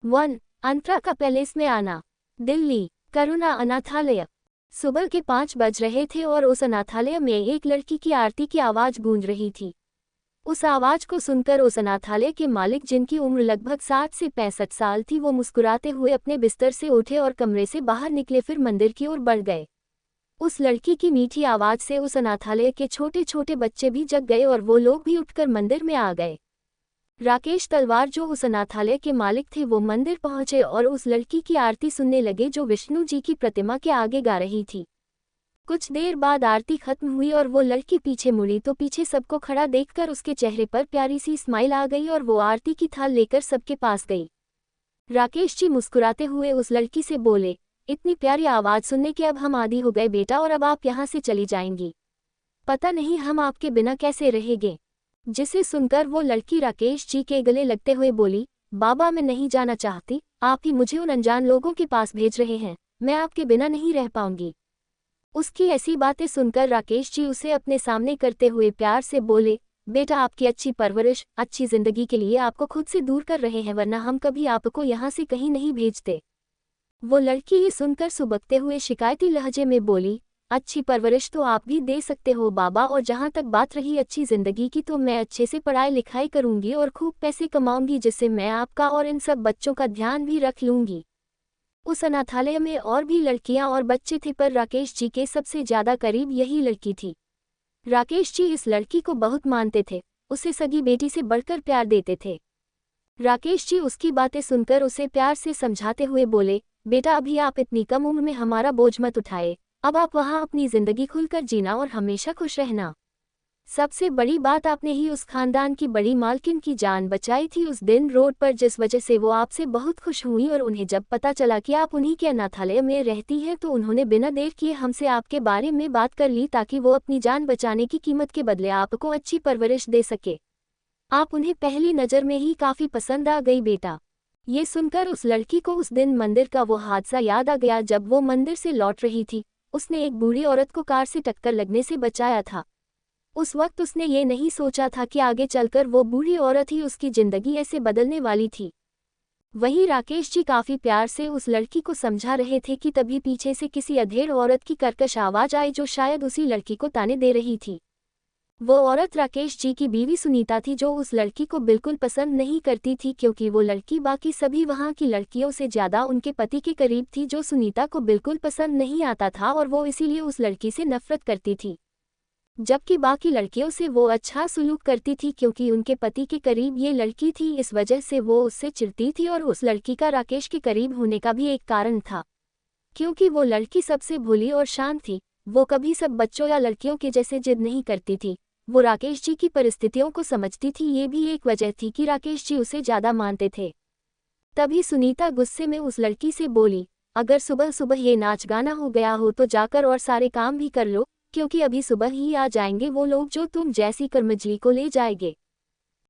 1. अंतरा का पैलेस में आना। दिल्ली, करुणा अनाथालय। सुबह के 5 बज रहे थे और उस अनाथालय में एक लड़की की आरती की आवाज़ गूंज रही थी। उस आवाज़ को सुनकर उस अनाथालय के मालिक, जिनकी उम्र लगभग 60 से 65 साल थी, वो मुस्कुराते हुए अपने बिस्तर से उठे और कमरे से बाहर निकले, फिर मंदिर की ओर बढ़ गए। उस लड़की की मीठी आवाज़ से उस अनाथालय के छोटे छोटे बच्चे भी जग गए और वो लोग भी उठकर मंदिर में आ गए। राकेश तलवार, जो उस अनाथालय के मालिक थे, वो मंदिर पहुंचे और उस लड़की की आरती सुनने लगे जो विष्णु जी की प्रतिमा के आगे गा रही थी। कुछ देर बाद आरती खत्म हुई और वो लड़की पीछे मुड़ी तो पीछे सबको खड़ा देखकर उसके चेहरे पर प्यारी सी स्माइल आ गई और वो आरती की थाल लेकर सबके पास गई। राकेश जी मुस्कुराते हुए उस लड़की से बोले, इतनी प्यारी आवाज़ सुनने के अब हम आदी हो गए बेटा, और अब आप यहाँ से चली जाएंगी। पता नहीं हम आपके बिना कैसे रहेंगे। जिसे सुनकर वो लड़की राकेश जी के गले लगते हुए बोली, बाबा मैं नहीं जाना चाहती, आप ही मुझे उन अनजान लोगों के पास भेज रहे हैं, मैं आपके बिना नहीं रह पाऊंगी। उसकी ऐसी बातें सुनकर राकेश जी उसे अपने सामने करते हुए प्यार से बोले, बेटा आपकी अच्छी परवरिश, अच्छी जिंदगी के लिए आपको खुद से दूर कर रहे हैं, वरना हम कभी आपको यहाँ से कहीं नहीं भेजते। वो लड़की ये सुनकर सुबकते हुए शिकायती लहजे में बोली, अच्छी परवरिश तो आप भी दे सकते हो बाबा, और जहाँ तक बात रही अच्छी जिंदगी की, तो मैं अच्छे से पढ़ाई लिखाई करूंगी और खूब पैसे कमाऊंगी, जिससे मैं आपका और इन सब बच्चों का ध्यान भी रख लूंगी। उस अनाथालय में और भी लड़कियां और बच्चे थे, पर राकेश जी के सबसे ज्यादा करीब यही लड़की थी। राकेश जी इस लड़की को बहुत मानते थे, उसे सगी बेटी से बढ़कर प्यार देते थे। राकेश जी उसकी बातें सुनकर उसे प्यार से समझाते हुए बोले, बेटा अभी आप इतनी कम उम्र में हमारा बोझ मत उठाए, अब आप वहाँ अपनी जिंदगी खुलकर जीना और हमेशा खुश रहना। सबसे बड़ी बात, आपने ही उस खानदान की बड़ी मालकिन की जान बचाई थी उस दिन रोड पर, जिस वजह से वो आपसे बहुत खुश हुई, और उन्हें जब पता चला कि आप उन्हीं के अनाथालय में रहती हैं, तो उन्होंने बिना देर किए हमसे आपके बारे में बात कर ली, ताकि वो अपनी जान बचाने की कीमत के बदले आपको अच्छी परवरिश दे सके। आप उन्हें पहली नज़र में ही काफ़ी पसंद आ गई बेटा। ये सुनकर उस लड़की को उस दिन मंदिर का वो हादसा याद आ गया। जब वो मंदिर से लौट रही थी, उसने एक बूढ़ी औरत को कार से टक्कर लगने से बचाया था। उस वक्त उसने ये नहीं सोचा था कि आगे चलकर वो बूढ़ी औरत ही उसकी ज़िंदगी ऐसे बदलने वाली थी। वहीं राकेश जी काफ़ी प्यार से उस लड़की को समझा रहे थे कि तभी पीछे से किसी अधेड़ औरत की कर्कश आवाज़ आई, जो शायद उसी लड़की को ताने दे रही थी। वो औरत राकेश जी की बीवी सुनीता थी, जो उस लड़की को बिल्कुल पसंद नहीं करती थी, क्योंकि वो लड़की बाकी सभी वहाँ की लड़कियों से ज़्यादा उनके पति के करीब थी, जो सुनीता को बिल्कुल पसंद नहीं आता था, और वो इसीलिए उस लड़की से नफरत करती थी। जबकि बाकी लड़कियों से वो अच्छा सलूक करती थी, क्योंकि उनके पति के करीब ये लड़की थी, इस वजह से वो उससे चिढ़ती थी, और उस लड़की का राकेश के करीब होने का भी एक कारण था, क्योंकि वो लड़की सबसे भोली और शांत थी। वो कभी सब बच्चों या लड़कियों के जैसे जिद नहीं करती थी, वो राकेश जी की परिस्थितियों को समझती थी। ये भी एक वजह थी कि राकेश जी उसे ज़्यादा मानते थे। तभी सुनीता गुस्से में उस लड़की से बोली, अगर सुबह सुबह ये नाच गाना हो गया हो तो जाकर और सारे काम भी कर लो, क्योंकि अभी सुबह ही आ जाएंगे वो लोग जो तुम जैसी कर्मजली को ले जाएंगे।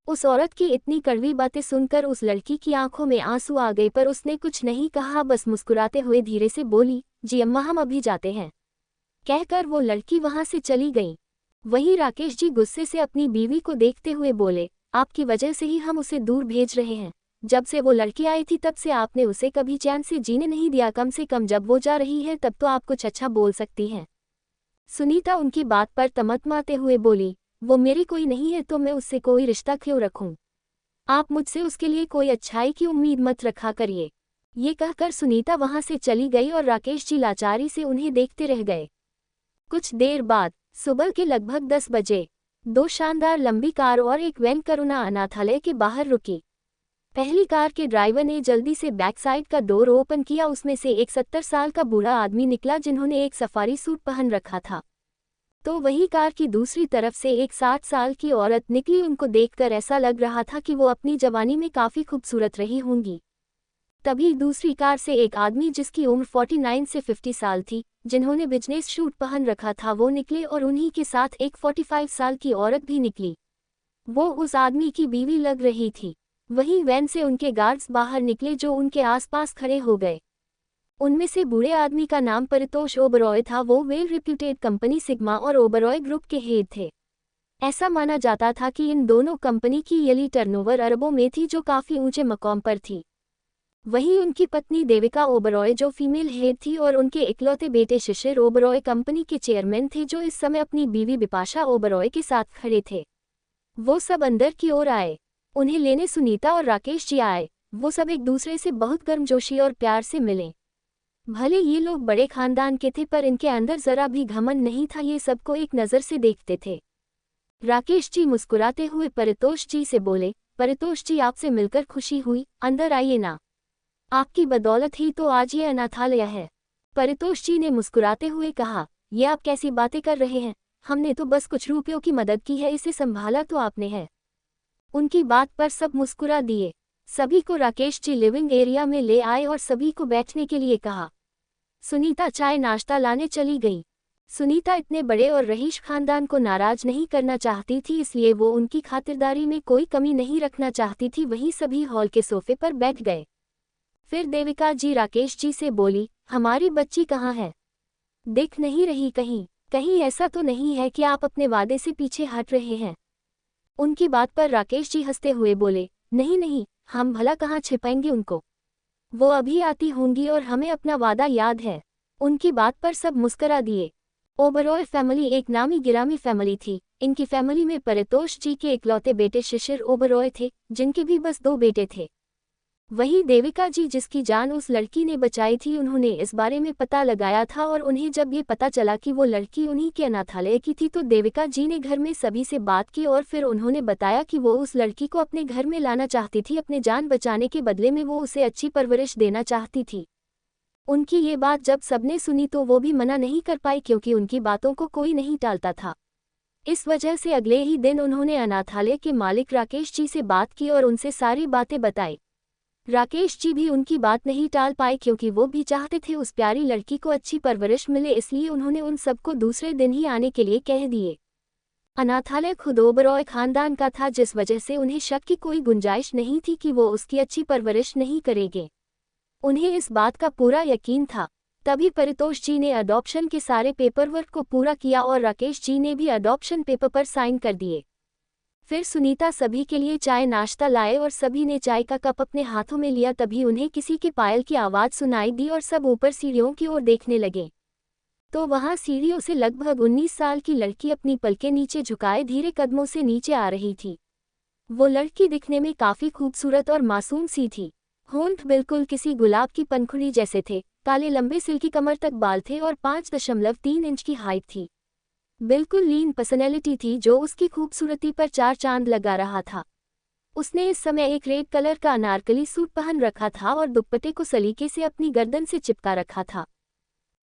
उस औरत की इतनी कड़वी बातें सुनकर उस लड़की की आंखों में आंसू आ गए, पर उसने कुछ नहीं कहा, बस मुस्कुराते हुए धीरे से बोली, जी अम्मा हम अभी जाते हैं। कहकर वो लड़की वहां से चली गई। वहीं राकेश जी गुस्से से अपनी बीवी को देखते हुए बोले, आपकी वजह से ही हम उसे दूर भेज रहे हैं। जब से वो लड़की आई थी तब से आपने उसे कभी चैन से जीने नहीं दिया, कम से कम जब वो जा रही है तब तो आप कुछ अच्छा बोल सकती हैं। सुनीता उनकी बात पर तमतमाते हुए बोली, वो मेरी कोई नहीं है तो मैं उससे कोई रिश्ता क्यों रखूं? आप मुझसे उसके लिए कोई अच्छाई की उम्मीद मत रखा करिए। ये कहकर सुनीता वहां से चली गई और राकेश जी लाचारी से उन्हें देखते रह गए। कुछ देर बाद सुबह के लगभग 10 बजे 2 शानदार लंबी कार और एक वैन करुणा अनाथालय के बाहर रुकी। पहली कार के ड्राइवर ने जल्दी से बैक साइड का डोर ओपन किया। उसमें से एक 70 साल का बूढ़ा आदमी निकला, जिन्होंने एक सफारी सूट पहन रखा था। तो वही कार की दूसरी तरफ से एक 60 साल की औरत निकली। उनको देखकर ऐसा लग रहा था कि वो अपनी जवानी में काफ़ी खूबसूरत रही होंगी। तभी दूसरी कार से एक आदमी, जिसकी उम्र 49 से 50 साल थी, जिन्होंने बिजनेस सूट पहन रखा था, वो निकले, और उन्हीं के साथ एक 45 साल की औरत भी निकली। वो उस आदमी की बीवी लग रही थी। वहीं वैन से उनके गार्ड्स बाहर निकले, जो उनके आसपास खड़े हो गए। उनमें से बूढ़े आदमी का नाम परितोष ओबरॉय था। वो वेल रिप्यूटेड कंपनी सिग्मा और ओबरॉय ग्रुप के हेड थे। ऐसा माना जाता था कि इन दोनों कंपनी की ईयरली टर्नओवर अरबों में थी, जो काफ़ी ऊंचे मकाम पर थी। वहीं उनकी पत्नी देविका ओबरॉय जो फीमेल हेड थी और उनके इकलौते बेटे शिशिर ओबरॉय कंपनी के चेयरमैन थे जो इस समय अपनी बीवी बिपाशा ओबरॉय के साथ खड़े थे। वो सब अंदर की ओर आए। उन्हें लेने सुनीता और राकेश जी आए। वो सब एक दूसरे से बहुत गर्मजोशी और प्यार से मिले। भले ये लोग बड़े खानदान के थे पर इनके अंदर जरा भी घमंड नहीं था, ये सबको एक नज़र से देखते थे। राकेश जी मुस्कुराते हुए परितोष जी से बोले, परितोष जी आपसे मिलकर खुशी हुई, अंदर आइए ना। आपकी बदौलत ही तो आज ये अनाथालय है। परितोष जी ने मुस्कुराते हुए कहा, ये आप कैसी बातें कर रहे हैं, हमने तो बस कुछ रुपयों की मदद की है, इसे संभाला तो आपने है। उनकी बात पर सब मुस्कुरा दिए। सभी को राकेश जी लिविंग एरिया में ले आए और सभी को बैठने के लिए कहा। सुनीता चाय नाश्ता लाने चली गई। सुनीता इतने बड़े और रईस खानदान को नाराज नहीं करना चाहती थी, इसलिए वो उनकी खातिरदारी में कोई कमी नहीं रखना चाहती थी। वहीं सभी हॉल के सोफे पर बैठ गए। फिर देविका जी राकेश जी से बोली, हमारी बच्ची कहाँ है? दिख नहीं रही कहीं। कहीं ऐसा तो नहीं है कि आप अपने वादे से पीछे हट रहे हैं? उनकी बात पर राकेश जी हंसते हुए बोले, नहीं नहीं, हम भला कहाँ छिपाएंगे उनको, वो अभी आती होंगी और हमें अपना वादा याद है। उनकी बात पर सब मुस्करा दिए। ओबरॉय फैमिली एक नामी गिरामी फैमिली थी। इनकी फैमिली में परितोष जी के इकलौते बेटे शिशिर ओबरॉय थे, जिनके भी बस 2 बेटे थे। वही देविका जी जिसकी जान उस लड़की ने बचाई थी, उन्होंने इस बारे में पता लगाया था और उन्हें जब ये पता चला कि वो लड़की उन्हीं के अनाथालय की थी तो देविका जी ने घर में सभी से बात की और फिर उन्होंने बताया कि वो उस लड़की को अपने घर में लाना चाहती थी। अपने जान बचाने के बदले में वो उसे अच्छी परवरिश देना चाहती थी। उनकी ये बात जब सबने सुनी तो वो भी मना नहीं कर पाई, क्योंकि उनकी बातों को कोई नहीं टालता था। इस वजह से अगले ही दिन उन्होंने अनाथालय के मालिक राकेश जी से बात की और उनसे सारी बातें बताई। राकेश जी भी उनकी बात नहीं टाल पाए, क्योंकि वो भी चाहते थे उस प्यारी लड़की को अच्छी परवरिश मिले, इसलिए उन्होंने उन सबको दूसरे दिन ही आने के लिए कह दिए। अनाथालय खुद ओबरॉय खानदान का था, जिस वजह से उन्हें शक की कोई गुंजाइश नहीं थी कि वो उसकी अच्छी परवरिश नहीं करेंगे। उन्हें इस बात का पूरा यकीन था। तभी परितोष जी ने अडॉप्शन के सारे पेपरवर्क को पूरा किया और राकेश जी ने भी अडॉप्शन पेपर पर साइन कर दिए। फिर सुनीता सभी के लिए चाय नाश्ता लाए और सभी ने चाय का कप अपने हाथों में लिया। तभी उन्हें किसी के पायल की आवाज़ सुनाई दी और सब ऊपर सीढ़ियों की ओर देखने लगे। तो वहां सीढ़ियों से लगभग 19 साल की लड़की अपनी पलकें नीचे झुकाए धीरे कदमों से नीचे आ रही थी। वो लड़की दिखने में काफ़ी खूबसूरत और मासूम सी थी। होंठ बिल्कुल किसी गुलाब की पंखुड़ी जैसे थे, काले लंबे सिल्की कमर तक बाल थे और 5.3 इंच की हाइट थी। बिल्कुल लीन पर्सनैलिटी थी जो उसकी खूबसूरती पर 4 चांद लगा रहा था। उसने इस समय एक रेड कलर का अनारकली सूट पहन रखा था और दुपट्टे को सलीके से अपनी गर्दन से चिपका रखा था।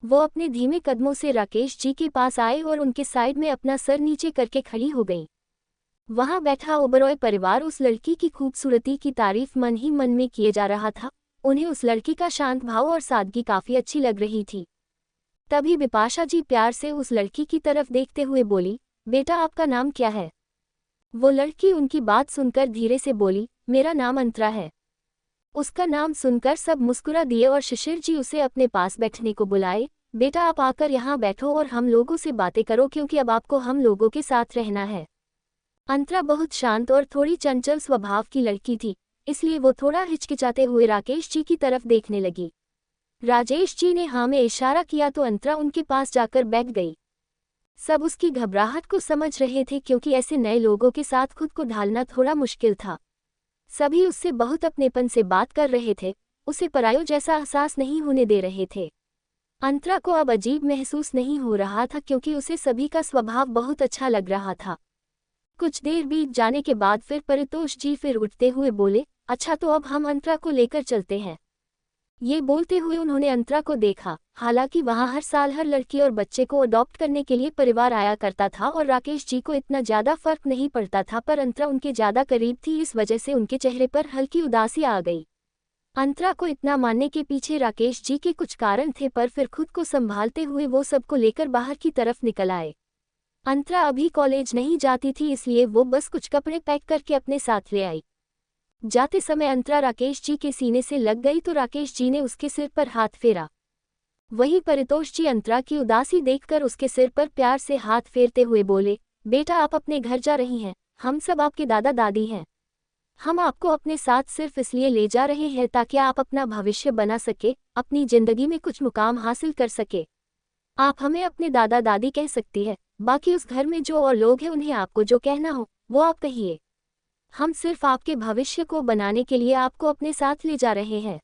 वो अपने धीमे कदमों से राकेश जी के पास आए और उनके साइड में अपना सर नीचे करके खड़ी हो गई। वहां बैठा ओबरॉय परिवार उस लड़की की खूबसूरती की तारीफ मन ही मन में किए जा रहा था। उन्हें उस लड़की का शांत भाव और सादगी काफ़ी अच्छी लग रही थी। तभी बिपाशा जी प्यार से उस लड़की की तरफ देखते हुए बोली, बेटा आपका नाम क्या है? वो लड़की उनकी बात सुनकर धीरे से बोली, मेरा नाम अंतरा है। उसका नाम सुनकर सब मुस्कुरा दिए और शिशिर जी उसे अपने पास बैठने को बुलाए। बेटा आप आकर यहाँ बैठो और हम लोगों से बातें करो, क्योंकि अब आपको हम लोगों के साथ रहना है। अंतरा बहुत शांत और थोड़ी चंचल स्वभाव की लड़की थी, इसलिए वो थोड़ा हिचकिचाते हुए राकेश जी की तरफ देखने लगी। राजेश जी ने हाँ में इशारा किया तो अंतरा उनके पास जाकर बैठ गई। सब उसकी घबराहट को समझ रहे थे, क्योंकि ऐसे नए लोगों के साथ खुद को ढालना थोड़ा मुश्किल था। सभी उससे बहुत अपनेपन से बात कर रहे थे, उसे परायो जैसा एहसास नहीं होने दे रहे थे। अंतरा को अब अजीब महसूस नहीं हो रहा था, क्योंकि उसे सभी का स्वभाव बहुत अच्छा लग रहा था। कुछ देर बीत जाने के बाद फिर परितोष जी फिर उठते हुए बोले, अच्छा तो अब हम अंतरा को लेकर चलते हैं। ये बोलते हुए उन्होंने अंतरा को देखा। हालांकि वहां हर साल हर लड़की और बच्चे को अडॉप्ट करने के लिए परिवार आया करता था और राकेश जी को इतना ज़्यादा फर्क नहीं पड़ता था, पर अंतरा उनके ज़्यादा करीब थी, इस वजह से उनके चेहरे पर हल्की उदासी आ गई। अंतरा को इतना मानने के पीछे राकेश जी के कुछ कारण थे, पर फिर खुद को संभालते हुए वो सबको लेकर बाहर की तरफ निकल आए। अंतरा अभी कॉलेज नहीं जाती थी, इसलिए वो बस कुछ कपड़े पैक करके अपने साथ ले आई। जाते समय अंतरा राकेश जी के सीने से लग गई तो राकेश जी ने उसके सिर पर हाथ फेरा। वहीं परितोष जी अंतरा की उदासी देखकर उसके सिर पर प्यार से हाथ फेरते हुए बोले, बेटा आप अपने घर जा रही हैं, हम सब आपके दादा दादी हैं। हम आपको अपने साथ सिर्फ इसलिए ले जा रहे हैं ताकि आप अपना भविष्य बना सके, अपनी जिंदगी में कुछ मुकाम हासिल कर सके। आप हमें अपने दादा दादी कह सकती है, बाकी उस घर में जो और लोग हैं उन्हें आपको जो कहना हो वो आप कहिए। हम सिर्फ आपके भविष्य को बनाने के लिए आपको अपने साथ ले जा रहे हैं।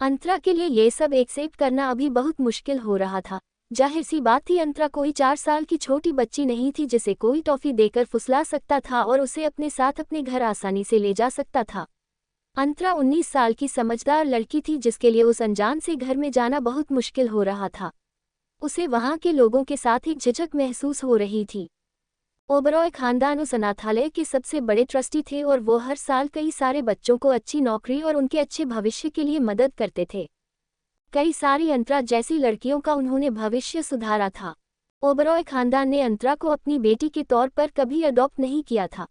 अंतरा के लिए ये सब एक्सेप्ट करना अभी बहुत मुश्किल हो रहा था। जाहिर सी बात थी, अंतरा कोई 4 साल की छोटी बच्ची नहीं थी जिसे कोई टॉफी देकर फुसला सकता था और उसे अपने साथ अपने घर आसानी से ले जा सकता था। अंतरा 19 साल की समझदार लड़की थी जिसके लिए उस अनजान से घर में जाना बहुत मुश्किल हो रहा था। उसे वहां के लोगों के साथ एक झिझक महसूस हो रही थी। ओबरॉय खानदान उस अनाथालय के सबसे बड़े ट्रस्टी थे और वो हर साल कई सारे बच्चों को अच्छी नौकरी और उनके अच्छे भविष्य के लिए मदद करते थे। कई सारी अंतरा जैसी लड़कियों का उन्होंने भविष्य सुधारा था। ओबरॉय खानदान ने अंतरा को अपनी बेटी के तौर पर कभी अडॉप्ट नहीं किया था,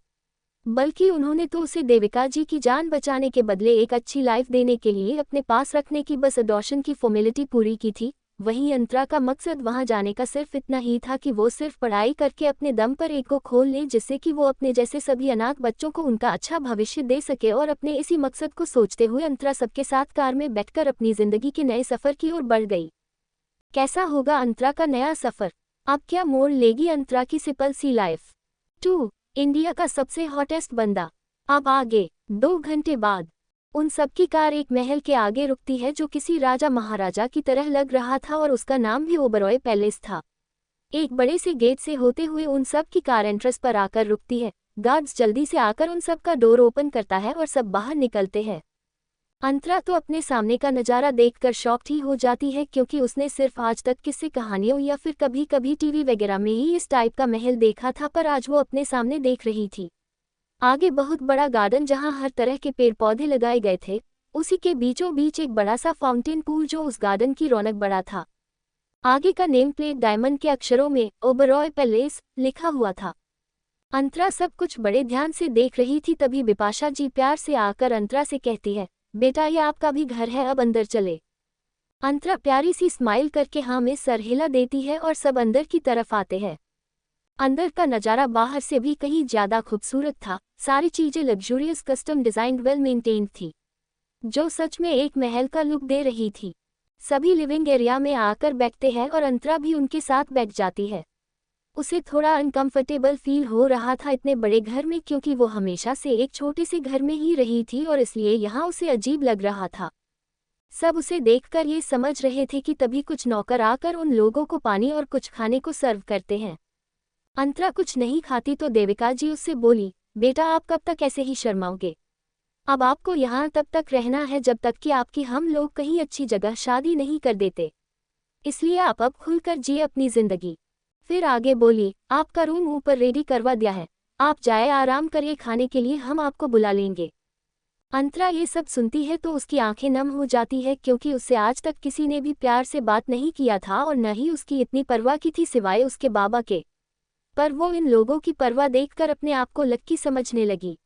बल्कि उन्होंने तो उसे देविका जी की जान बचाने के बदले एक अच्छी लाइफ देने के लिए अपने पास रखने की बस अडॉप्शन की फॉर्मेलिटी पूरी की थी। वहीं अंतरा का मकसद वहां जाने का सिर्फ इतना ही था कि वो सिर्फ पढ़ाई करके अपने दम पर एक को खोल ले, जिससे कि वो अपने जैसे सभी अनाथ बच्चों को उनका अच्छा भविष्य दे सके। और अपने इसी मकसद को सोचते हुए अंतरा सबके साथ कार में बैठकर अपनी जिंदगी के नए सफर की ओर बढ़ गई। कैसा होगा अंतरा का नया सफर? अब क्या मोड़ लेगी अंतरा की सिंपल सी लाइफ? 2. इंडिया का सबसे हॉटेस्ट बंदा। अब आगे 2 घंटे बाद उन सबकी कार एक महल के आगे रुकती है जो किसी राजा महाराजा की तरह लग रहा था और उसका नाम भी ओबरॉय पैलेस था। एक बड़े से गेट से होते हुए उन सब की कार एंट्रेंस पर आकर रुकती है। गार्ड्स जल्दी से आकर उन सब का डोर ओपन करता है और सब बाहर निकलते हैं। अंतरा तो अपने सामने का नज़ारा देखकर शॉक्ड ही हो जाती है, क्योंकि उसने सिर्फ आज तक किस्से कहानियों या फिर कभी कभी टीवी वगैरह में ही इस टाइप का महल देखा था, पर आज वो अपने सामने देख रही थी। आगे बहुत बड़ा गार्डन जहां हर तरह के पेड़ पौधे लगाए गए थे, उसी के बीचों बीच एक बड़ा सा फाउंटेन पूल जो उस गार्डन की रौनक बढ़ा था। आगे का नेम प्लेट डायमंड के अक्षरों में ओबरॉय पैलेस लिखा हुआ था। अंतरा सब कुछ बड़े ध्यान से देख रही थी, तभी बिपाशा जी प्यार से आकर अंतरा से कहती है, बेटा ये आपका भी घर है, अब अंदर चले। अंतरा प्यारी सी स्माइल करके हाँ में सर हिला देती है और सब अंदर की तरफ आते हैं। अंदर का नज़ारा बाहर से भी कहीं ज्यादा खूबसूरत था। सारी चीजें luxurious, custom designed, well maintained थी, जो सच में एक महल का लुक दे रही थी। सभी लिविंग एरिया में आकर बैठते हैं और अंतरा भी उनके साथ बैठ जाती है। उसे थोड़ा अनकंफर्टेबल फील हो रहा था इतने बड़े घर में, क्योंकि वो हमेशा से एक छोटे से घर में ही रही थी और इसलिए यहाँ उसे अजीब लग रहा था। सब उसे देखकर ये समझ रहे थे कि तभी कुछ नौकर आकर उन लोगों को पानी और कुछ खाने को सर्व करते हैं। अंतरा कुछ नहीं खाती तो देविका जी उससे बोली, बेटा आप कब तक ऐसे ही शर्माओगे? अब आपको यहाँ तब तक रहना है जब तक कि आपकी हम लोग कहीं अच्छी जगह शादी नहीं कर देते, इसलिए आप अब खुलकर जिए अपनी जिंदगी। फिर आगे बोली, आपका रूम ऊपर रेडी करवा दिया है, आप जाए आराम करिए, खाने के लिए हम आपको बुला लेंगे। अंतरा ये सब सुनती है तो उसकी आंखें नम हो जाती है, क्योंकि उससे आज तक किसी ने भी प्यार से बात नहीं किया था और न ही उसकी इतनी परवाह की थी सिवाय उसके बाबा के। पर वो इन लोगों की परवाह देखकर अपने आप को लक्की समझने लगी।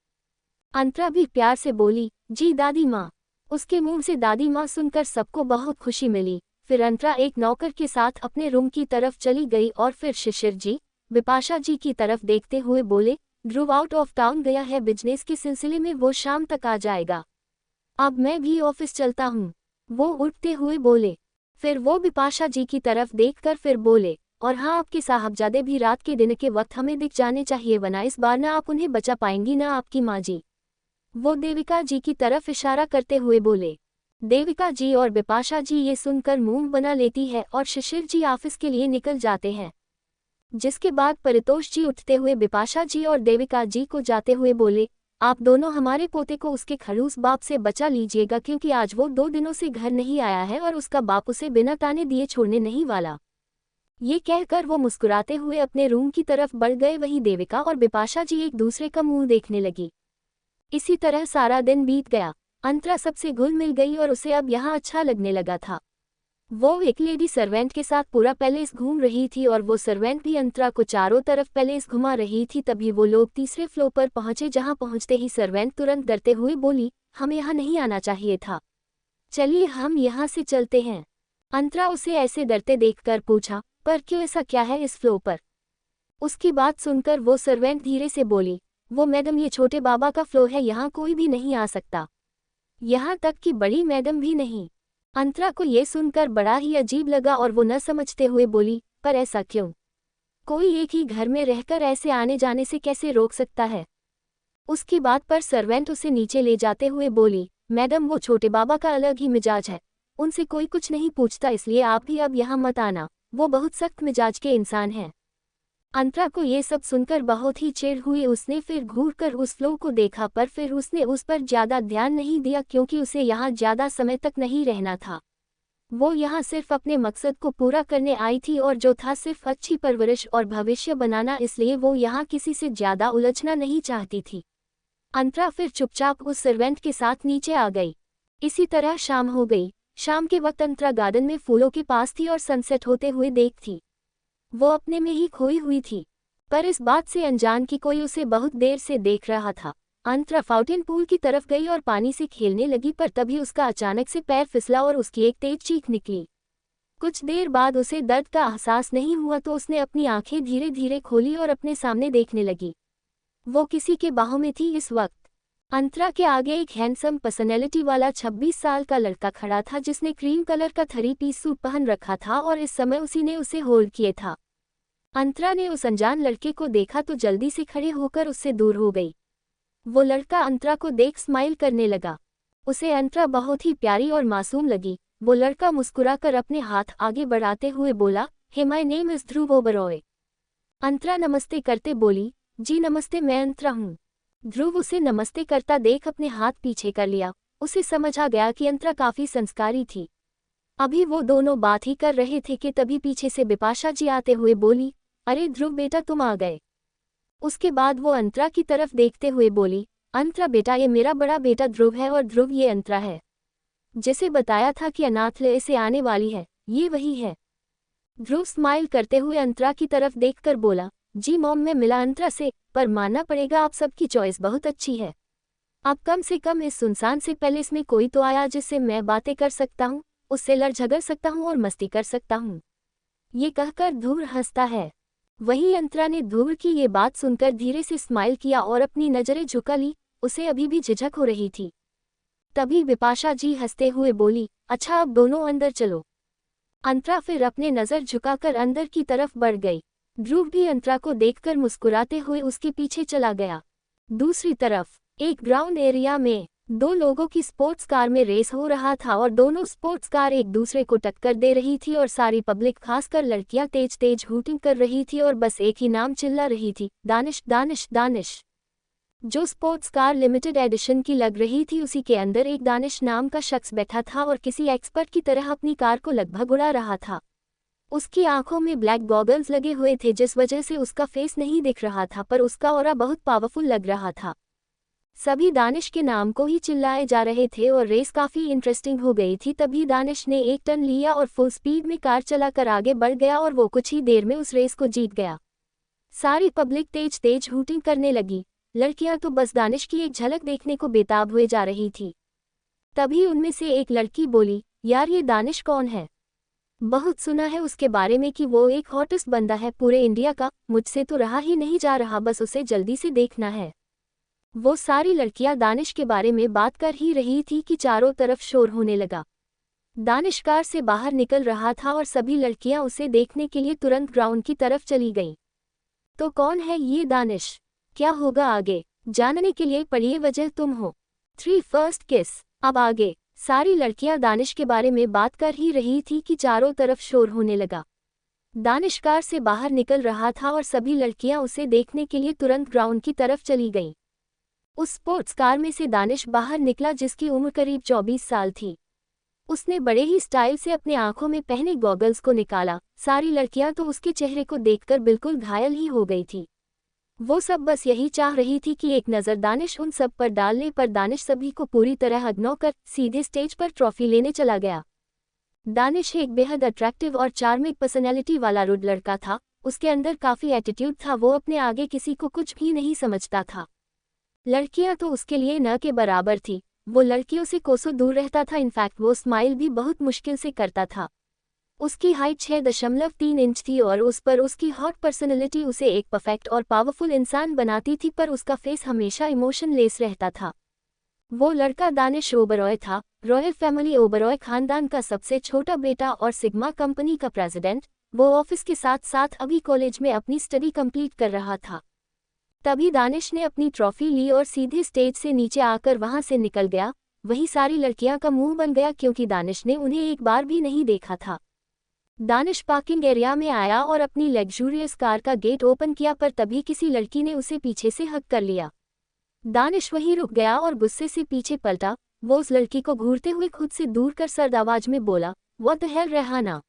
अंतरा भी प्यार से बोली, जी दादी माँ। उसके मुंह से दादी माँ सुनकर सबको बहुत खुशी मिली। फिर अंतरा एक नौकर के साथ अपने रूम की तरफ चली गई और फिर शिशिर जी, बिपाशा जी की तरफ देखते हुए बोले, ध्रुव आउट ऑफ टाउन गया है बिजनेस के सिलसिले में, वो शाम तक आ जाएगा। अब मैं भी ऑफिस चलता हूँ, वो उठते हुए बोले। फिर वो बिपाशा जी की तरफ देखकर फिर बोले, और हाँ आपके साहबजादे भी रात के दिन के वक्त हमें दिख जाने चाहिए, वरना इस बार ना आप उन्हें बचा पाएंगी ना आपकी माँ जी। वो देविका जी की तरफ इशारा करते हुए बोले। देविका जी और बिपाशा जी ये सुनकर मुंह बना लेती है और शिशिर जी ऑफिस के लिए निकल जाते हैं। जिसके बाद परितोष जी उठते हुए बिपाशा जी और देविका जी को जाते हुए बोले, आप दोनों हमारे पोते को उसके खड़ूस बाप से बचा लीजिएगा, क्योंकि आज वो 2 दिनों से घर नहीं आया है और उसका बाप उसे बिना ताने दिए छोड़ने नहीं वाला। ये कहकर वो मुस्कुराते हुए अपने रूम की तरफ बढ़ गए। वहीं देविका और बिपाशा जी एक दूसरे का मुंह देखने लगी। इसी तरह सारा दिन बीत गया। अंतरा सबसे घुल मिल गई और उसे अब यहाँ अच्छा लगने लगा था। वो एक लेडी सर्वेंट के साथ पूरा पैलेस घूम रही थी और वो सर्वेंट भी अंतरा को चारों तरफ पैलेस घुमा रही थी। तभी वो लोग तीसरे फ्लोर पर पहुंचे, जहां पहुंचते ही सर्वेंट तुरंत डरते हुए बोली, हमें यहाँ नहीं आना चाहिए था, चलिए हम यहाँ से चलते हैं। अंतरा उसे ऐसे डरते देखकर पूछा, पर क्यों, ऐसा क्या है इस फ्लोर पर? उसकी बात सुनकर वो सर्वेंट धीरे से बोली, वो मैडम, ये छोटे बाबा का फ्लो है, यहाँ कोई भी नहीं आ सकता, यहाँ तक कि बड़ी मैडम भी नहीं। अंतरा को ये सुनकर बड़ा ही अजीब लगा और वो न समझते हुए बोली, पर ऐसा क्यों? कोई एक ही घर में रहकर ऐसे आने जाने से कैसे रोक सकता है? उसकी बात पर सर्वेंट उसे नीचे ले जाते हुए बोली, मैडम वो छोटे बाबा का अलग ही मिजाज है, उनसे कोई कुछ नहीं पूछता, इसलिए आप भी अब यहाँ मत आना, वो बहुत सख्त मिजाज के इंसान हैं। अंतरा को ये सब सुनकर बहुत ही चिढ़ हुई। उसने फिर घूरकर उस फ्लो को देखा, पर फिर उसने उस पर ज्यादा ध्यान नहीं दिया क्योंकि उसे यहाँ ज्यादा समय तक नहीं रहना था। वो यहाँ सिर्फ अपने मकसद को पूरा करने आई थी और जो था सिर्फ अच्छी परवरिश और भविष्य बनाना, इसलिए वो यहाँ किसी से ज्यादा उलझना नहीं चाहती थी। अंतरा फिर चुपचाप उस सर्वेंट के साथ नीचे आ गई। इसी तरह शाम हो गई। शाम के वक्त अंतरा गार्डन में फूलों के पास थी और सनसेट होते हुए देखती। वो अपने में ही खोई हुई थी, पर इस बात से अनजान कि कोई उसे बहुत देर से देख रहा था। अंतरा फाउंटेन पूल की तरफ गई और पानी से खेलने लगी, पर तभी उसका अचानक से पैर फिसला और उसकी एक तेज चीख निकली। कुछ देर बाद उसे दर्द का एहसास नहीं हुआ तो उसने अपनी आंखें धीरे धीरे खोली और अपने सामने देखने लगी। वो किसी के बाहों में थी। इस वक्त अंतरा के आगे एक हैंडसम पर्सनैलिटी वाला 26 साल का लड़का खड़ा था जिसने क्रीम कलर का 3-पीस सूट पहन रखा था और इस समय उसी ने उसे होल्ड किए था। अंतरा ने उस अनजान लड़के को देखा तो जल्दी से खड़े होकर उससे दूर हो गई। वो लड़का अंतरा को देख स्माइल करने लगा। उसे अंतरा बहुत ही प्यारी और मासूम लगी। वो लड़का मुस्कुराकर अपने हाथ आगे बढ़ाते हुए बोला, हे माय नेम इज ध्रुव ओबरॉय। अंतरा नमस्ते करते बोली, जी नमस्ते, मैं अंतरा हूँ। ध्रुव उसे नमस्ते करता देख अपने हाथ पीछे कर लिया। उसे समझ आ गया कि अंतरा काफी संस्कारी थी। अभी वो दोनों बात ही कर रहे थे कि तभी पीछे से बिपाशा जी आते हुए बोली, अरे ध्रुव बेटा, तुम आ गए। उसके बाद वो अंतरा की तरफ देखते हुए बोली, अंतरा बेटा, ये मेरा बड़ा बेटा ध्रुव है और ध्रुव ये अंतरा है। जिसे बताया था कि अनाथालय से आने वाली है, ये वही है। ध्रुव स्माइल करते हुए अंतरा की तरफ देखकर बोला, जी मॉम, मैं मिला अंतरा से, पर मानना पड़ेगा आप सबकी चॉइस बहुत अच्छी है। अब कम से कम इस सुनसान से पैलेस में कोई तो आया जिससे मैं बातें कर सकता हूँ, उससे लड़ झगड़ सकता हूँ और मस्ती कर सकता हूँ। ये कहकर ध्रुव हंसता है। वहीं अंतरा ने ध्रुव की ये बात सुनकर धीरे से स्माइल किया और अपनी नजरें झुका ली। उसे अभी भी झिझक हो रही थी। तभी बिपाशा जी हंसते हुए बोली, अच्छा अब दोनों अंदर चलो। अंतरा फिर अपने नजर झुकाकर अंदर की तरफ बढ़ गई। ध्रुव भी अंतरा को देखकर मुस्कुराते हुए उसके पीछे चला गया। दूसरी तरफ एक ग्राउंड एरिया में दो लोगों की स्पोर्ट्स कार में रेस हो रहा था और दोनों स्पोर्ट्स कार एक दूसरे को टक्कर दे रही थी और सारी पब्लिक, खासकर लड़कियां, तेज तेज हूटिंग कर रही थी और बस एक ही नाम चिल्ला रही थी, दानिश दानिश दानिश। जो स्पोर्ट्स कार लिमिटेड एडिशन की लग रही थी, उसी के अंदर एक दानिश नाम का शख्स बैठा था और किसी एक्सपर्ट की तरह अपनी कार को लगभग उड़ा रहा था। उसकी आंखों में ब्लैक गॉगल्स लगे हुए थे जिस वजह से उसका फेस नहीं दिख रहा था, पर उसका ऑरा बहुत पावरफुल लग रहा था। सभी दानिश के नाम को ही चिल्लाए जा रहे थे और रेस काफी इंटरेस्टिंग हो गई थी। तभी दानिश ने एक टर्न लिया और फुल स्पीड में कार चलाकर आगे बढ़ गया और वो कुछ ही देर में उस रेस को जीत गया। सारी पब्लिक तेज तेज हूटिंग करने लगी। लड़कियां तो बस दानिश की एक झलक देखने को बेताब हुए जा रही थी। तभी उनमें से एक लड़की बोली, यार ये दानिश कौन है? बहुत सुना है उसके बारे में कि वो एक हॉटेस्ट बंदा है पूरे इंडिया का, मुझसे तो रहा ही नहीं जा रहा, बस उसे जल्दी से देखना है। वो सारी लड़कियां दानिश के बारे में बात कर ही रही थी कि चारों तरफ शोर होने लगा। दानिश कार से बाहर निकल रहा था और सभी लड़कियां उसे देखने के लिए तुरंत ग्राउंड की तरफ चली गईं। तो कौन है ये दानिश? क्या होगा आगे? जानने के लिए पढ़िए वजह तुम हो। 3 फर्स्ट किस। अब आगे सारी लड़कियां दानिश के बारे में बात कर ही रही थी कि चारों तरफ शोर होने लगा। दानिश कार से बाहर निकल रहा था और सभी लड़कियां उसे देखने के लिए तुरंत ग्राउंड की तरफ चली गईं। उस स्पोर्ट्स कार में से दानिश बाहर निकला जिसकी उम्र करीब 24 साल थी। उसने बड़े ही स्टाइल से अपने आंखों में पहने गॉगल्स को निकाला। सारी लड़कियां तो उसके चेहरे को देखकर बिल्कुल घायल ही हो गई थी। वो सब बस यही चाह रही थी कि एक नज़र दानिश उन सब पर डाल ले, पर दानिश सभी को पूरी तरह इग्नोर कर सीधे स्टेज पर ट्रॉफी लेने चला गया। दानिश एक बेहद अट्रैक्टिव और चार्मिंग पर्सनैलिटी वाला रुड लड़का था। उसके अंदर काफ़ी एटीट्यूड था। वो अपने आगे किसी को कुछ भी नहीं समझता था। लड़कियां तो उसके लिए न के बराबर थी। वो लड़कियों से कोसों दूर रहता था। इनफैक्ट वो स्माइल भी बहुत मुश्किल से करता था। उसकी हाइट 6.3 इंच थी और उस पर उसकी हॉट पर्सनैलिटी उसे एक परफेक्ट और पावरफुल इंसान बनाती थी, पर उसका फेस हमेशा इमोशनलेस रहता था। वो लड़का दानिश ओबरॉय था, रॉयल फैमिली ओबरॉय खानदान का सबसे छोटा बेटा और सिग्मा कंपनी का प्रेसिडेंट। वो ऑफिस के साथ साथ अभी कॉलेज में अपनी स्टडी कंप्लीट कर रहा था। तभी दानिश ने अपनी ट्रॉफी ली और सीधे स्टेज से नीचे आकर वहां से निकल गया। वही सारी लड़कियां का मुंह बन गया क्योंकि दानिश ने उन्हें एक बार भी नहीं देखा था। दानिश पार्किंग एरिया में आया और अपनी लग्जूरियस कार का गेट ओपन किया, पर तभी किसी लड़की ने उसे पीछे से हक कर लिया। दानिश वहीं रुक गया और गुस्से से पीछे पलटा। वो उस लड़की को घूरते हुए खुद से दूर कर सर्द आवाज में बोला, what the hell Rehana.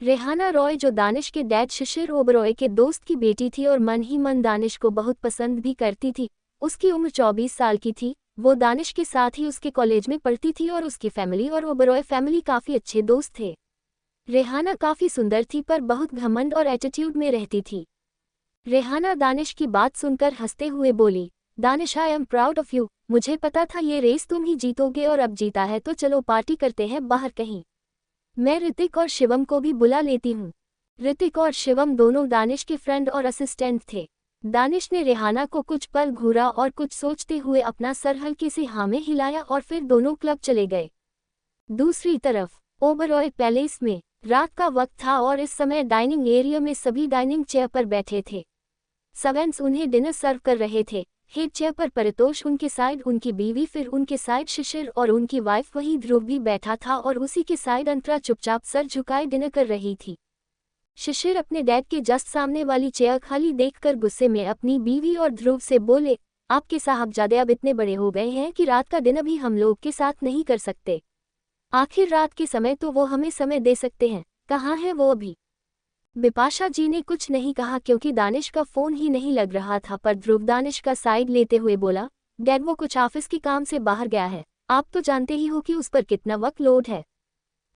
Rehana Roy, जो दानिश के डैड शिशिर ओबरॉय के दोस्त की बेटी थी और मन ही मन दानिश को बहुत पसंद भी करती थी। उसकी उम्र 24 साल की थी। वो दानिश के साथ ही उसके कॉलेज में पढ़ती थी और उसकी फैमिली और ओबरॉय फैमिली काफ़ी अच्छे दोस्त थे। रेहाना काफ़ी सुंदर थी पर बहुत घमंड और एटीट्यूड में रहती थी। रेहाना दानिश की बात सुनकर हंसते हुए बोली, Danish, I am proud of you. मुझे पता था ये रेस तुम ही जीतोगे और अब जीता है तो चलो पार्टी करते हैं बाहर कहीं। मैं ऋतिक और शिवम को भी बुला लेती हूँ। ऋतिक और शिवम दोनों दानिश के फ्रेंड और असिस्टेंट थे। दानिश ने रेहाना को कुछ पल घूरा और कुछ सोचते हुए अपना सर हल्के से हाँ में हिलाया और फिर दोनों क्लब चले गए। दूसरी तरफ ओबरॉय पैलेस में रात का वक्त था और इस समय डाइनिंग एरिया में सभी डाइनिंग चेयर पर बैठे थे। सर्वेंट्स उन्हें डिनर सर्व कर रहे थे। हेड चेयर पर परितोष, उनके साइड उनकी बीवी, फिर उनके साइड शिशिर और उनकी वाइफ वहीं ध्रुव भी बैठा था और उसी के साइड अंतरा चुपचाप सर झुकाए डिनर कर रही थी। शिशिर अपने डैड के जस्ट सामने वाली चेयर खाली देखकर गुस्से में अपनी बीवी और ध्रुव से बोले, आपके साहबजादे अब इतने बड़े हो गए हैं कि रात का डिनर भी हम लोग के साथ नहीं कर सकते। आखिर रात के समय तो वो हमें समय दे सकते हैं, कहाँ है वो अभी। बिपाशा जी ने कुछ नहीं कहा क्योंकि दानिश का फोन ही नहीं लग रहा था, पर ध्रुव दानिश का साइड लेते हुए बोला, डैड वो कुछ ऑफिस के काम से बाहर गया है, आप तो जानते ही हो कि उस पर कितना वर्कलोड है।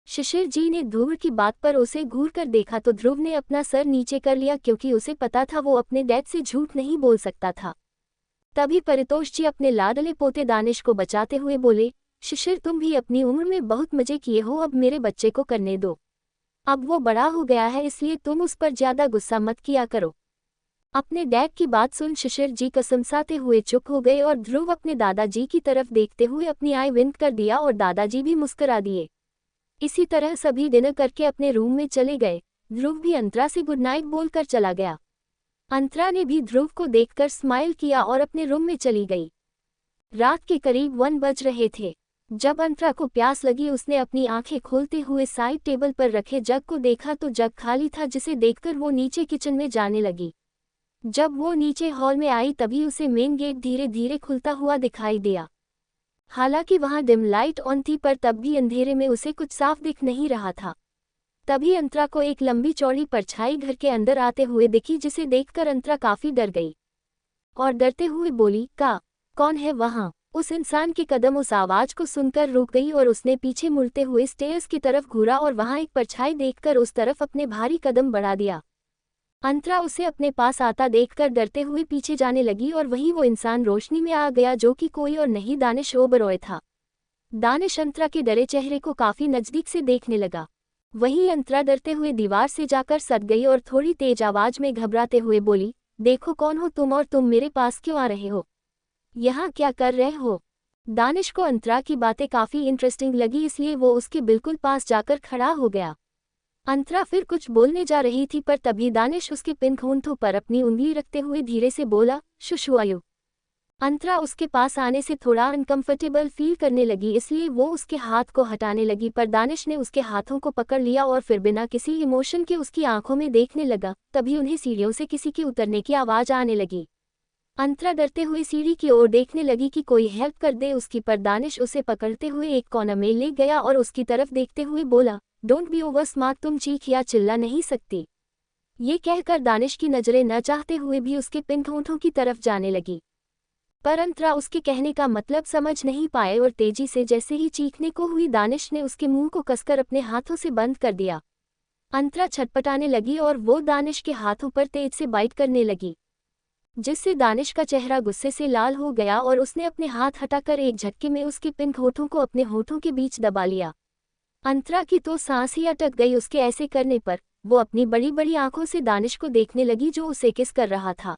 शिशिर जी ने ध्रुव की बात पर उसे घूर कर देखा तो ध्रुव ने अपना सर नीचे कर लिया क्योंकि उसे पता था वो अपने डैड से झूठ नहीं बोल सकता था। तभी परितोष जी अपने लाडले पोते दानिश को बचाते हुए बोले, शिशिर तुम भी अपनी उम्र में बहुत मजे किए हो, अब मेरे बच्चे को करने दो। अब वो बड़ा हो गया है इसलिए तुम उस पर ज्यादा गुस्सा मत किया करो। अपने डैड की बात सुन शिशिर जी कसमसाते हुए चुप हो गए और ध्रुव अपने दादाजी की तरफ देखते हुए अपनी आई विंक कर दिया और दादाजी भी मुस्कुरा दिए। इसी तरह सभी डिनर करके अपने रूम में चले गए। ध्रुव भी अंतरा से गुड नाइट बोलकर चला गया। अंतरा ने भी ध्रुव को देखकर स्माइल किया और अपने रूम में चली गई। रात के करीब 1 बज रहे थे। जब अंतरा को प्यास लगी उसने अपनी आंखें खोलते हुए साइड टेबल पर रखे जग को देखा तो जग खाली था, जिसे देखकर वो नीचे किचन में जाने लगी। जब वो नीचे हॉल में आई तभी उसे मेन गेट धीरे धीरे खुलता हुआ दिखाई दिया। हालांकि वहां डिम लाइट ऑन थी पर तब भी अंधेरे में उसे कुछ साफ दिख नहीं रहा था। तभी अंतरा को एक लंबी चौड़ी परछाई घर के अंदर आते हुए दिखी, जिसे देखकर अंतरा काफी डर गई और डरते हुए बोली, कौन है वहां। उस इंसान के कदम उस आवाज को सुनकर रुक गई और उसने पीछे मुड़ते हुए स्टेयर्स की तरफ घूरा और वहां एक परछाई देखकर उस तरफ अपने भारी कदम बढ़ा दिया। अंतरा उसे अपने पास आता देखकर डरते हुए पीछे जाने लगी और वहीं वो इंसान रोशनी में आ गया, जो कि कोई और नहीं दानिश ओबरॉय था। दानिश अंतरा के डरे चेहरे को काफी नजदीक से देखने लगा। वहीं अंतरा डरते हुए दीवार से जाकर सट गई और थोड़ी तेज आवाज में घबराते हुए बोली, देखो कौन हो तुम और तुम मेरे पास क्यों आ रहे हो, यहाँ क्या कर रहे हो। दानिश को अंतरा की बातें काफी इंटरेस्टिंग लगी इसलिए वो उसके बिल्कुल पास जाकर खड़ा हो गया। अंतरा फिर कुछ बोलने जा रही थी पर तभी दानिश उसके पिन होंठों पर अपनी उंगली रखते हुए धीरे से बोला, शुशुआयु। अंतरा उसके पास आने से थोड़ा अनकंफर्टेबल फील करने लगी इसलिए वो उसके हाथ को हटाने लगी, पर दानिश ने उसके हाथों को पकड़ लिया और फिर बिना किसी इमोशन के उसकी आंखों में देखने लगा। तभी उन्हें सीढ़ियों से किसी के उतरने की आवाज आने लगी। अंतरा डरते हुए सीढ़ी की ओर देखने लगी कि कोई हेल्प कर दे उसकी, पर दानिश उसे पकड़ते हुए एक कोना में ले गया और उसकी तरफ देखते हुए बोला, डोंट बी ओवर स्मार्ट, तुम चीख या चिल्ला नहीं सकती। ये कहकर दानिश की नजरें न चाहते हुए भी उसके पिन होंठों की तरफ जाने लगी, पर अंतरा उसके कहने का मतलब समझ नहीं पाए और तेजी से जैसे ही चीखने को हुई दानिश ने उसके मुंह को कसकर अपने हाथों से बंद कर दिया। अंतरा छटपटाने लगी और वो दानिश के हाथों पर तेज से बाइट करने लगी, जिससे दानिश का चेहरा गुस्से से लाल हो गया और उसने अपने हाथ हटाकर एक झटके में उसके पिन होठों को अपने होठों के बीच दबा लिया। अंतरा की तो सांस ही अटक गई उसके ऐसे करने पर। वो अपनी बड़ी बड़ी आंखों से दानिश को देखने लगी जो उसे किस कर रहा था।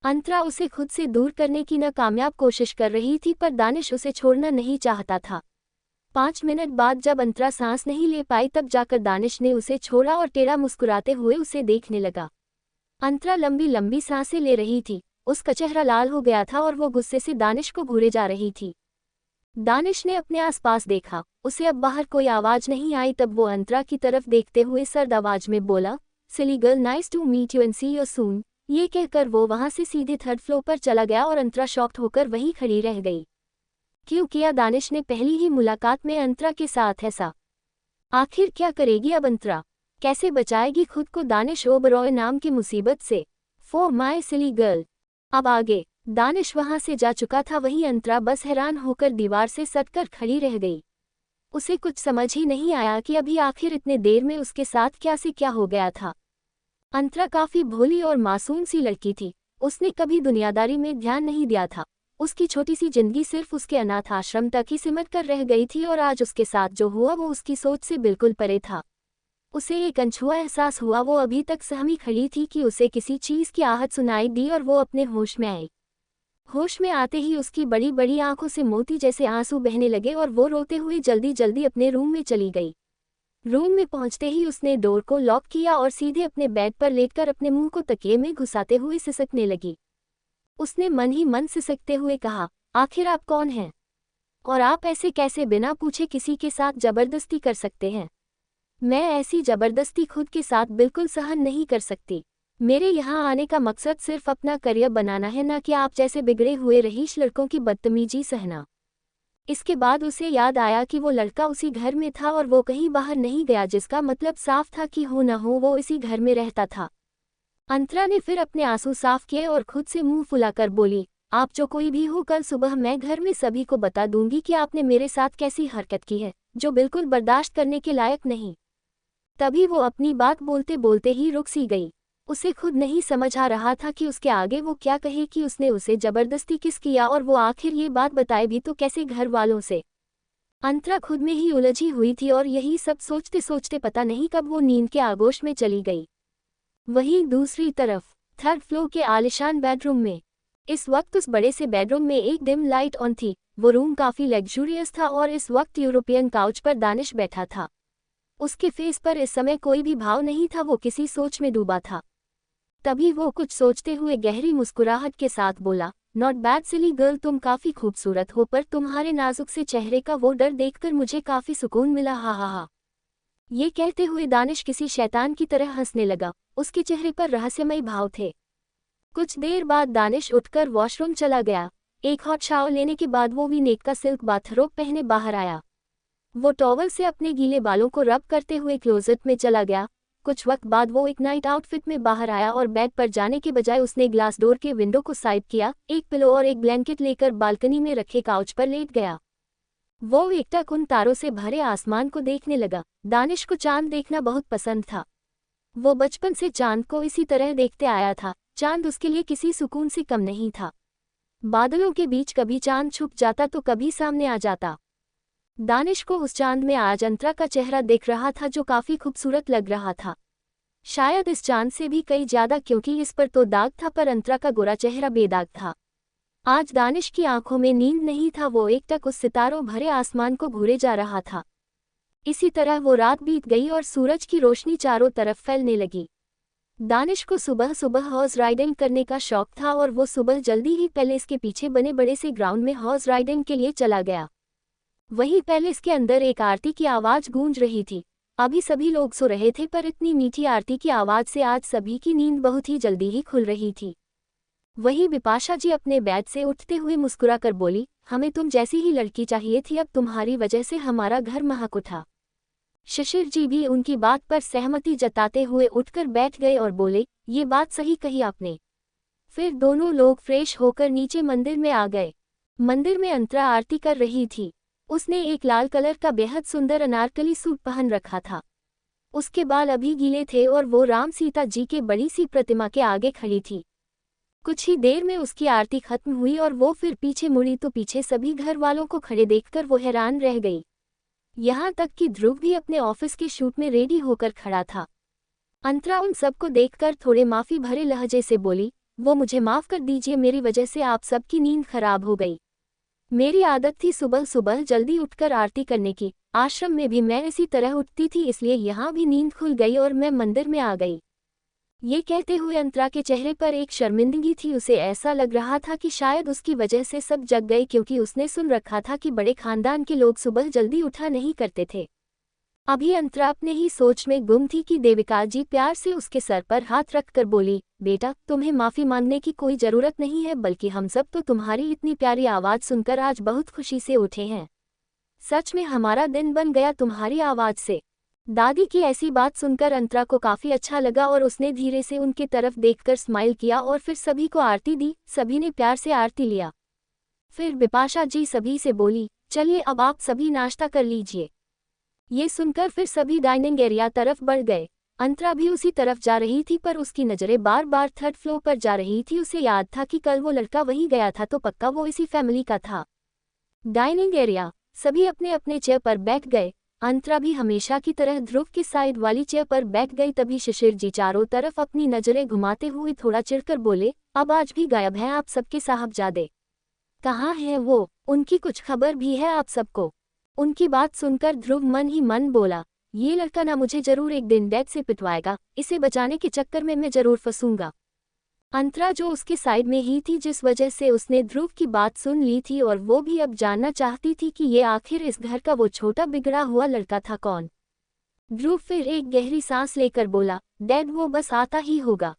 अंतरा उसे खुद से दूर करने की नाकामयाब कोशिश कर रही थी पर दानिश उसे छोड़ना नहीं चाहता था। 5 मिनट बाद जब अंतरा सांस नहीं ले पाई तब जाकर दानिश ने उसे छोड़ा और टेढ़ा मुस्कुराते हुए उसे देखने लगा। अंतरा लंबी लंबी सांसें ले रही थी, उसका चेहरा लाल हो गया था और वो गुस्से से दानिश को घूरे जा रही थी। दानिश ने अपने आसपास देखा, उसे अब बाहर कोई आवाज नहीं आई। तब वो अंतरा की तरफ देखते हुए सर्द आवाज में बोला, silly girl, nice to meet you and see you soon. ये कहकर वो वहां से सीधे 3rd फ्लोर पर चला गया और अंतरा शॉक्ड होकर वहीं खड़ी रह गई। क्यों किया दानिश ने पहली ही मुलाकात में अंतरा के साथ ऐसा? आखिर क्या करेगी अब अंतरा? कैसे बचाएगी खुद को दानिश ओबरॉय नाम की मुसीबत से? For my silly girl. अब आगे दानिश वहां से जा चुका था, वहीं अंतरा बस हैरान होकर दीवार से सटकर खड़ी रह गई। उसे कुछ समझ ही नहीं आया कि अभी आखिर इतने देर में उसके साथ क्या से क्या हो गया था। अंतरा काफी भोली और मासूम सी लड़की थी, उसने कभी दुनियादारी में ध्यान नहीं दिया था। उसकी छोटी सी जिंदगी सिर्फ उसके अनाथ आश्रम तक ही सिमट कर रह गई थी और आज उसके साथ जो हुआ वो उसकी सोच से बिल्कुल परे था। उसे एक अनछुआ एहसास हुआ, वो अभी तक सहमी खड़ी थी कि उसे किसी चीज की आहट सुनाई दी और वो अपने होश में आई। होश में आते ही उसकी बड़ी बड़ी आंखों से मोती जैसे आंसू बहने लगे और वो रोते हुए जल्दी जल्दी अपने रूम में चली गई। रूम में पहुंचते ही उसने डोर को लॉक किया और सीधे अपने बेड पर लेटकर अपने मुंह को तकिए में घुसाते हुए सिसकने लगी। उसने मन ही मन सिसकते हुए कहा, आखिर आप कौन हैं? और आप ऐसे कैसे बिना पूछे किसी के साथ जबरदस्ती कर सकते हैं? मैं ऐसी जबरदस्ती खुद के साथ बिल्कुल सहन नहीं कर सकती। मेरे यहाँ आने का मकसद सिर्फ अपना करियर बनाना है, ना कि आप जैसे बिगड़े हुए रईस लड़कों की बदतमीजी सहना। इसके बाद उसे याद आया कि वो लड़का उसी घर में था और वो कहीं बाहर नहीं गया, जिसका मतलब साफ था कि हो न हो वो इसी घर में रहता था। अंतरा ने फिर अपने आंसू साफ किए और खुद से मुंह फुलाकर बोली, आप जो कोई भी हो, कल सुबह मैं घर में सभी को बता दूंगी कि आपने मेरे साथ कैसी हरकत की है, जो बिल्कुल बर्दाश्त करने के लायक नहीं। तभी वो अपनी बात बोलते बोलते ही रुक सी गई। उसे खुद नहीं समझ आ रहा था कि उसके आगे वो क्या कहे, कि उसने उसे जबरदस्ती किस किया और वो आखिर ये बात बताए भी तो कैसे घर वालों से। अंतरा खुद में ही उलझी हुई थी और यही सब सोचते सोचते पता नहीं कब वो नींद के आगोश में चली गई। वहीं दूसरी तरफ 3rd फ्लोर के आलिशान बेडरूम में इस वक्त उस बड़े से बेडरूम में एक डिम लाइट ऑन थी। वो रूम काफी लग्जूरियस था और इस वक्त यूरोपियन काउच पर दानिश बैठा था। उसके फेस पर इस समय कोई भी भाव नहीं था, वो किसी सोच में डूबा था। तभी वो कुछ सोचते हुए गहरी मुस्कुराहट के साथ बोला, नॉट बैड सिली गर्ल, तुम काफी खूबसूरत हो, पर तुम्हारे नाजुक से चेहरे का वो डर देखकर मुझे काफी सुकून मिला, हा हा हा। ये कहते हुए दानिश किसी शैतान की तरह हंसने लगा। उसके चेहरे पर रहस्यमय भाव थे। कुछ देर बाद दानिश उठकर वॉशरूम चला गया। एक हॉट शावर लेने के बाद वो भी नेक का सिल्क बाथरोब पहने बाहर आया। वो टॉवल से अपने गीले बालों को रब करते हुए क्लोजेट में चला गया। कुछ वक्त बाद वो एक नाइट आउटफिट में बाहर आया और बेड पर जाने के बजाय उसने ग्लास डोर के विंडो को साइड किया, एक पिलो और एक ब्लैंकेट लेकर बालकनी में रखे काउच पर लेट गया। वो एकटक उन तारों से भरे आसमान को देखने लगा। दानिश को चांद देखना बहुत पसंद था। वो बचपन से चांद को इसी तरह देखते आया था। चांद उसके लिए किसी सुकून से कम नहीं था। बादलों के बीच कभी चांद छुप जाता तो कभी सामने आ जाता। दानिश को उस चांद में आज अंतरा का चेहरा दिख रहा था, जो काफी खूबसूरत लग रहा था। शायद इस चांद से भी कई ज्यादा, क्योंकि इस पर तो दाग था पर अंतरा का गोरा चेहरा बेदाग था। आज दानिश की आंखों में नींद नहीं था, वो एकटक उस सितारों भरे आसमान को घूरे जा रहा था। इसी तरह वो रात बीत गई और सूरज की रोशनी चारों तरफ फैलने लगी। दानिश को सुबह सुबह हॉर्स राइडिंग करने का शौक था और वो सुबह जल्दी ही पैलेस के पीछे बने बड़े से ग्राउंड में हॉर्स राइडिंग के लिए चला गया। वहीं पैलेस के अंदर एक आरती की आवाज गूंज रही थी। अभी सभी लोग सो रहे थे, पर इतनी मीठी आरती की आवाज से आज सभी की नींद बहुत ही जल्दी ही खुल रही थी। वहीं बिपाशा जी अपने बेड से उठते हुए मुस्कुराकर बोली, हमें तुम जैसी ही लड़की चाहिए थी, अब तुम्हारी वजह से हमारा घर महक उठा। शिशिर जी भी उनकी बात पर सहमति जताते हुए उठकर बैठ गए और बोले, ये बात सही कही आपने। फिर दोनों लोग फ्रेश होकर नीचे मंदिर में आ गए। मंदिर में अंतरा आरती कर रही थी। उसने एक लाल कलर का बेहद सुंदर अनारकली सूट पहन रखा था। उसके बाल अभी गीले थे और वो राम सीता जी के बड़ी सी प्रतिमा के आगे खड़ी थी। कुछ ही देर में उसकी आरती खत्म हुई और वो फिर पीछे मुड़ी तो पीछे सभी घर वालों को खड़े देखकर वो हैरान रह गई। यहाँ तक कि ध्रुव भी अपने ऑफिस के शूट में रेडी होकर खड़ा था। अंतरा उन सबको देखकर थोड़े माफी भरे लहजे से बोली, वो मुझे माफ कर दीजिए, मेरी वजह से आप सबकी नींद खराब हो गई। मेरी आदत थी सुबह सुबह जल्दी उठकर आरती करने की। आश्रम में भी मैं इसी तरह उठती थी, इसलिए यहाँ भी नींद खुल गई और मैं मंदिर में आ गई। ये कहते हुए अंतरा के चेहरे पर एक शर्मिंदगी थी। उसे ऐसा लग रहा था कि शायद उसकी वजह से सब जग गए, क्योंकि उसने सुन रखा था कि बड़े खानदान के लोग सुबह जल्दी उठा नहीं करते थे। अभी अंतरा अपने ही सोच में गुम थी कि देविका जी प्यार से उसके सर पर हाथ रखकर बोली, बेटा तुम्हें माफी मांगने की कोई जरूरत नहीं है, बल्कि हम सब तो तुम्हारी इतनी प्यारी आवाज सुनकर आज बहुत खुशी से उठे हैं। सच में हमारा दिन बन गया तुम्हारी आवाज से। दादी की ऐसी बात सुनकर अंतरा को काफी अच्छा लगा और उसने धीरे से उनके तरफ देखकर स्माइल किया और फिर सभी को आरती दी। सभी ने प्यार से आरती लिया। फिर बिपाशा जी सभी से बोली, चलिए अब आप सभी नाश्ता कर लीजिए। ये सुनकर फिर सभी डाइनिंग एरिया तरफ बढ़ गए। अंतरा भी उसी तरफ जा रही थी, पर उसकी नजरें बार बार थर्ड फ्लोर पर जा रही थी। उसे याद था कि कल वो लड़का वहीं गया था, तो पक्का वो इसी फैमिली का था। डाइनिंग एरिया, सभी अपने अपने चेयर पर बैठ गए। अंतरा भी हमेशा की तरह ध्रुव की साइड वाली चेयर पर बैठ गई। तभी शिशिर जी चारों तरफ अपनी नजरें घुमाते हुए थोड़ा चिढ़कर बोले, अब आज भी गायब हैं आप सबके साहबजादे। कहाँ है वो? उनकी कुछ खबर भी है आप सबको? उनकी बात सुनकर ध्रुव मन ही मन बोला, ये लड़का ना मुझे जरूर एक दिन डैड से पिटवाएगा, इसे बचाने के चक्कर में मैं जरूर फंसूंगा। अंतरा जो उसके साइड में ही थी, जिस वजह से उसने ध्रुव की बात सुन ली थी, और वो भी अब जानना चाहती थी कि ये आखिर इस घर का वो छोटा बिगड़ा हुआ लड़का था कौन। ध्रुव फिर एक गहरी सांस लेकर बोला, डैड वो बस आता ही होगा।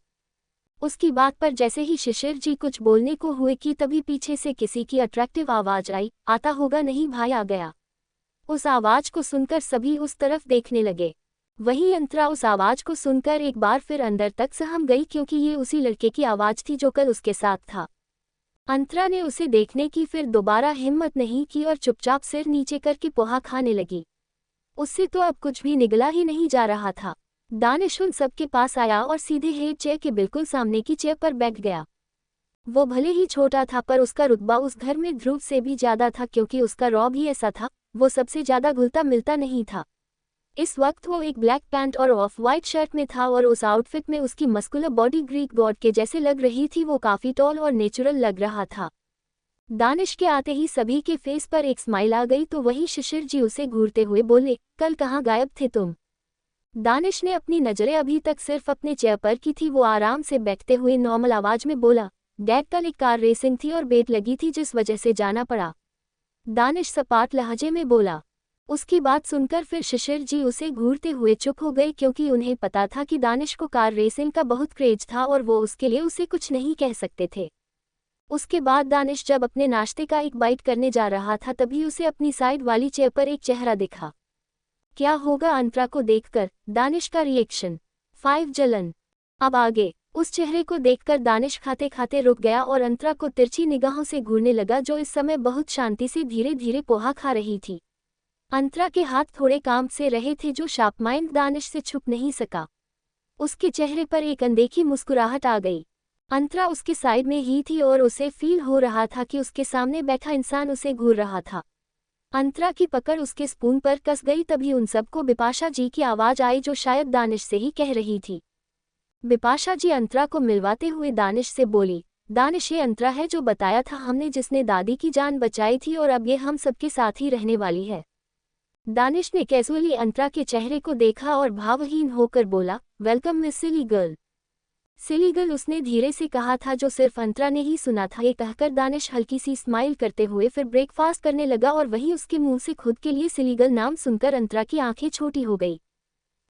उसकी बात पर जैसे ही शिशिर जी कुछ बोलने को हुए कि तभी पीछे से किसी की अट्रैक्टिव आवाज आई, आता होगा नहीं भाई आ गया। उस आवाज को सुनकर सभी उस तरफ देखने लगे। वहीं अंतरा उस आवाज को सुनकर एक बार फिर अंदर तक सहम गई, क्योंकि ये उसी लड़के की आवाज थी जो कल उसके साथ था। अंतरा ने उसे देखने की फिर दोबारा हिम्मत नहीं की और चुपचाप सिर नीचे करके पोहा खाने लगी। उससे तो अब कुछ भी निगला ही नहीं जा रहा था। दानिश उन सबके पास आया और सीधे हेड चेयर के बिल्कुल सामने की चेयर पर बैठ गया। वो भले ही छोटा था, पर उसका रुतबा उस घर में ध्रुव से भी ज्यादा था, क्योंकि उसका रौब ही ऐसा था, वो सबसे ज्यादा घुलता मिलता नहीं था। इस वक्त वो एक ब्लैक पैंट और ऑफ वाइट शर्ट में था, और उस आउटफिट में उसकी मस्कुलर बॉडी ग्रीक गॉड के जैसे लग रही थी। वो काफी टॉल और नेचुरल लग रहा था। दानिश के आते ही सभी के फेस पर एक स्माइल आ गई, तो वही शिशिर जी उसे घूरते हुए बोले, कल कहाँ गायब थे तुम? दानिश ने अपनी नजरें अभी तक सिर्फ अपने चेयर पर की थी। वो आराम से बैठते हुए नॉर्मल आवाज में बोला, डैड कल एक कार रेसिंग थी और बेट लगी थी, जिस वजह से जाना पड़ा। दानिश सपाट लहजे में बोला। उसकी बात सुनकर फिर शिशिर जी उसे घूरते हुए चुप हो गए, क्योंकि उन्हें पता था कि दानिश को कार रेसिंग का बहुत क्रेज था और वो उसके लिए उसे कुछ नहीं कह सकते थे। उसके बाद दानिश जब अपने नाश्ते का एक बाइट करने जा रहा था, तभी उसे अपनी साइड वाली चेयर पर एक चेहरा दिखा। क्या होगा अंतरा को देखकर दानिश का रिएक्शन? 5 जलन। अब आगे उस चेहरे को देखकर दानिश खाते खाते रुक गया और अंतरा को तिरछी निगाहों से घूरने लगा, जो इस समय बहुत शांति से धीरे धीरे पोहा खा रही थी। अंतरा के हाथ थोड़े काम से रहे थे, जो शार्प माइंड दानिश से छुप नहीं सका। उसके चेहरे पर एक अनदेखी मुस्कुराहट आ गई। अंतरा उसके साइड में ही थी और उसे फील हो रहा था कि उसके सामने बैठा इंसान उसे घूर रहा था। अंतरा की पकड़ उसके स्पून पर कस गई। तभी उन सबको बिपाशा जी की आवाज आई, जो शायद दानिश से ही कह रही थी। बिपाशा जी अंतरा को मिलवाते हुए दानिश से बोली, दानिश ये अंतरा है जो बताया था हमने, जिसने दादी की जान बचाई थी, और अब ये हम सबके साथ ही रहने वाली है। दानिश ने कैजुअली अंतरा के चेहरे को देखा और भावहीन होकर बोला, welcome miss silly girl. Silly girl उसने धीरे से कहा था, जो सिर्फ अंतरा ने ही सुना था। ये कहकर दानिश हल्की सी स्माइल करते हुए फिर ब्रेकफास्ट करने लगा, और वहीं उसके मुंह से खुद के लिए सिली गर्ल नाम सुनकर अंतरा की आंखें छोटी हो गई।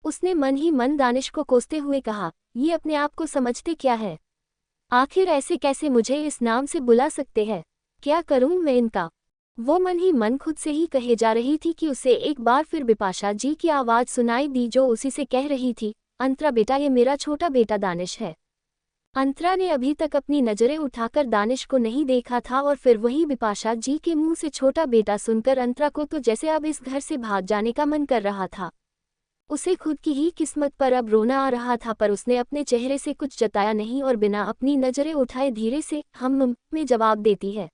उसने मन ही मन दानिश को कोसते हुए कहा, ये अपने आप को समझते क्या है? आखिर ऐसे कैसे मुझे इस नाम से बुला सकते हैं? क्या करूं मैं इनका? वो मन ही मन खुद से ही कहे जा रही थी कि उसे एक बार फिर बिपाशा जी की आवाज सुनाई दी, जो उसी से कह रही थी, अंतरा बेटा ये मेरा छोटा बेटा दानिश है। अंतरा ने अभी तक अपनी नजरें उठाकर दानिश को नहीं देखा था, और फिर वही बिपाशा जी के मुंह से छोटा बेटा सुनकर अंतरा को तो जैसे अब इस घर से भाग जाने का मन कर रहा था। उसे खुद की ही किस्मत पर अब रोना आ रहा था, पर उसने अपने चेहरे से कुछ जताया नहीं और बिना अपनी नजरें उठाए धीरे से हम में जवाब देती है।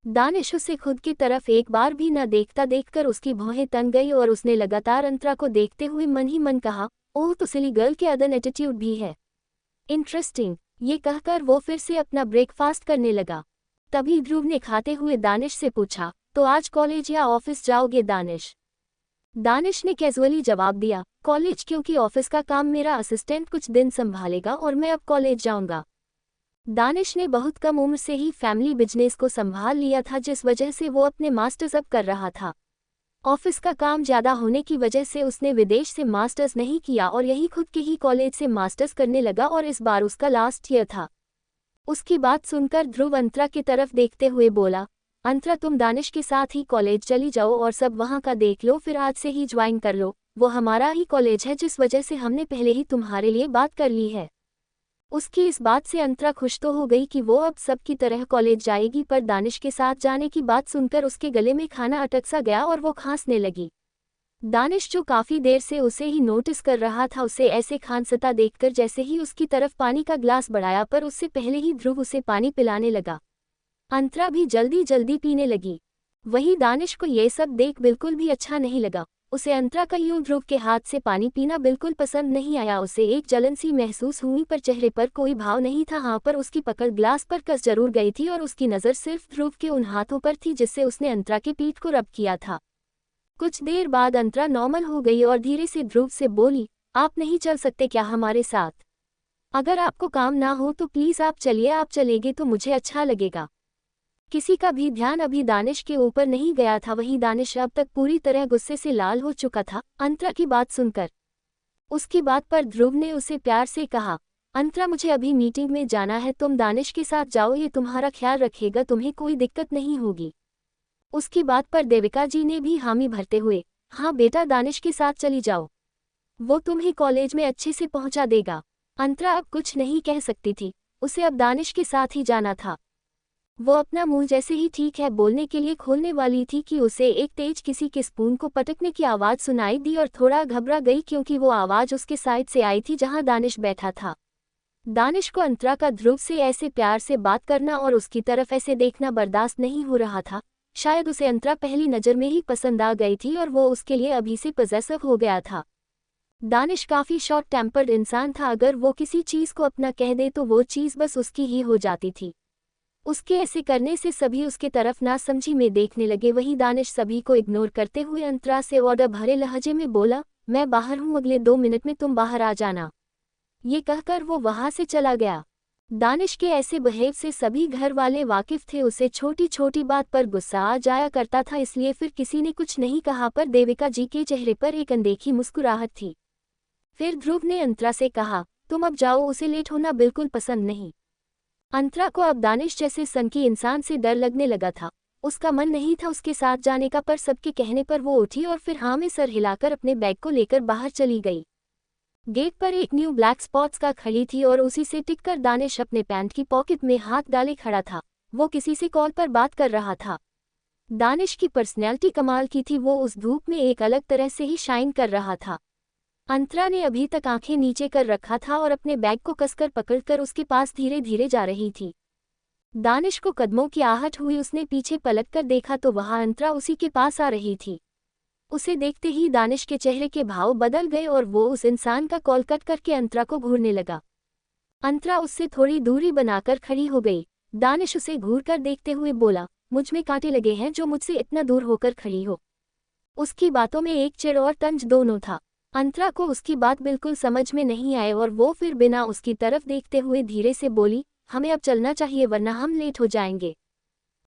दानिश उसे खुद की तरफ एक बार भी न देखता देखकर उसकी भौहें तन गई और उसने लगातार अंतरा को देखते हुए मन ही मन कहा, ओह तो सिली गर्ल के अदर एटीट्यूड भी है। इंटरेस्टिंग, ये कहकर वो फिर से अपना ब्रेकफास्ट करने लगा। तभी ध्रुव ने खाते हुए दानिश से पूछा, तो आज कॉलेज या ऑफिस जाओगे दानिश? दानिश ने कैजुअली जवाब दिया, कॉलेज, क्योंकि ऑफिस का काम मेरा असिस्टेंट कुछ दिन संभालेगा और मैं अब कॉलेज जाऊंगा। दानिश ने बहुत कम उम्र से ही फैमिली बिजनेस को संभाल लिया था, जिस वजह से वो अपने मास्टर्स अब कर रहा था। ऑफिस का काम ज्यादा होने की वजह से उसने विदेश से मास्टर्स नहीं किया और यही खुद के ही कॉलेज से मास्टर्स करने लगा और इस बार उसका लास्ट ईयर था। उसकी बात सुनकर ध्रुव अंतरा की तरफ देखते हुए बोला, अंतरा तुम दानिश के साथ ही कॉलेज चली जाओ और सब वहाँ का देख लो, फिर आज से ही ज्वाइन कर लो। वो हमारा ही कॉलेज है, जिस वजह से हमने पहले ही तुम्हारे लिए बात कर ली है। उसकी इस बात से अंतरा खुश तो हो गई कि वो अब सबकी तरह कॉलेज जाएगी, पर दानिश के साथ जाने की बात सुनकर उसके गले में खाना अटक सा गया और वो खांसने लगी। दानिश, जो काफी देर से उसे ही नोटिस कर रहा था, उसे ऐसे खांसता देखकर जैसे ही उसकी तरफ पानी का ग्लास बढ़ाया, पर उससे पहले ही ध्रुव उसे पानी पिलाने लगा। अंतरा भी जल्दी जल्दी पीने लगी। वही दानिश को ये सब देख बिल्कुल भी अच्छा नहीं लगा। उसे अंतरा का यूं ध्रुव के हाथ से पानी पीना बिल्कुल पसंद नहीं आया। उसे एक जलन सी महसूस हुई, पर चेहरे पर कोई भाव नहीं था। हाँ, पर उसकी पकड़ ग्लास पर कस जरूर गई थी और उसकी नज़र सिर्फ ध्रुव के उन हाथों पर थी जिससे उसने अंतरा के पीठ को रब किया था। कुछ देर बाद अंतरा नॉर्मल हो गई और धीरे से ध्रुव से बोली, आप नहीं चल सकते क्या हमारे साथ? अगर आपको काम ना हो तो प्लीज़ आप चलिए, आप चलेंगे तो मुझे अच्छा लगेगा। किसी का भी ध्यान अभी दानिश के ऊपर नहीं गया था। वहीं दानिश अब तक पूरी तरह गुस्से से लाल हो चुका था अंतरा की बात सुनकर। उसकी बात पर ध्रुव ने उसे प्यार से कहा, अंतरा मुझे अभी मीटिंग में जाना है, तुम दानिश के साथ जाओ, ये तुम्हारा ख्याल रखेगा, तुम्हें कोई दिक्कत नहीं होगी। उसकी बात पर देविका जी ने भी हामी भरते हुए, हाँ बेटा, दानिश के साथ चली जाओ, वो तुम्हें कॉलेज में अच्छे से पहुंचा देगा। अंतरा अब कुछ नहीं कह सकती थी, उसे अब दानिश के साथ ही जाना था। वो अपना मुंह जैसे ही ठीक है बोलने के लिए खोलने वाली थी कि उसे एक तेज किसी के स्पून को पटकने की आवाज़ सुनाई दी और थोड़ा घबरा गई, क्योंकि वो आवाज़ उसके साइड से आई थी जहां दानिश बैठा था। दानिश को अंतरा का ध्रुव से ऐसे प्यार से बात करना और उसकी तरफ ऐसे देखना बर्दाश्त नहीं हो रहा था। शायद उसे अंतरा पहली नज़र में ही पसंद आ गई थी और वो उसके लिए अभी से पजेसिव हो गया था। दानिश काफ़ी शॉर्ट टेम्पर्ड इंसान था। अगर वो किसी चीज़ को अपना कह दे तो वो चीज़ बस उसकी ही हो जाती थी। उसके ऐसे करने से सभी उसके तरफ नासमझी में देखने लगे। वहीं दानिश सभी को इग्नोर करते हुए अंतरा से ऑर्डर भरे लहजे में बोला, मैं बाहर हूँ, अगले 2 मिनट में तुम बाहर आ जाना। ये कहकर वो वहां से चला गया। दानिश के ऐसे बिहेव से सभी घर वाले वाकिफ थे। उसे छोटी छोटी बात पर गुस्सा आ जाया करता था, इसलिए फिर किसी ने कुछ नहीं कहा, पर देविका जी के चेहरे पर एक अनदेखी मुस्कुराहट थी। फिर ध्रुव ने अंतरा से कहा, तुम अब जाओ, उसे लेट होना बिल्कुल पसंद नहीं। अंतरा को अब दानिश जैसे सनकी इंसान से डर लगने लगा था। उसका मन नहीं था उसके साथ जाने का, पर सबके कहने पर वो उठी और फिर हाँ में सर हिलाकर अपने बैग को लेकर बाहर चली गई। गेट पर एक न्यू ब्लैक स्पॉट्स का खड़ी थी और उसी से टिककर दानिश अपने पैंट की पॉकेट में हाथ डाले खड़ा था। वो किसी से कॉल पर बात कर रहा था। दानिश की पर्सनैलिटी कमाल की थी, वो उस धूप में एक अलग तरह से ही शाइन कर रहा था। अंतरा ने अभी तक आंखें नीचे कर रखा था और अपने बैग को कसकर पकड़कर उसके पास धीरे धीरे जा रही थी। दानिश को कदमों की आहट हुई, उसने पीछे पलटकर देखा तो वहां अंतरा उसी के पास आ रही थी। उसे देखते ही दानिश के चेहरे के भाव बदल गए और वो उस इंसान का कॉल कट करके अंतरा को घूरने लगा। अंतरा उससे थोड़ी दूरी बनाकर खड़ी हो गई। दानिश उसे घूर कर देखते हुए बोला, मुझ में कांटे लगे हैं जो मुझसे इतना दूर होकर खड़ी हो। उसकी बातों में एक चिढ़ और तंज दोनों था। अंतरा को उसकी बात बिल्कुल समझ में नहीं आए और वो फिर बिना उसकी तरफ देखते हुए धीरे से बोली, हमें अब चलना चाहिए वरना हम लेट हो जाएंगे।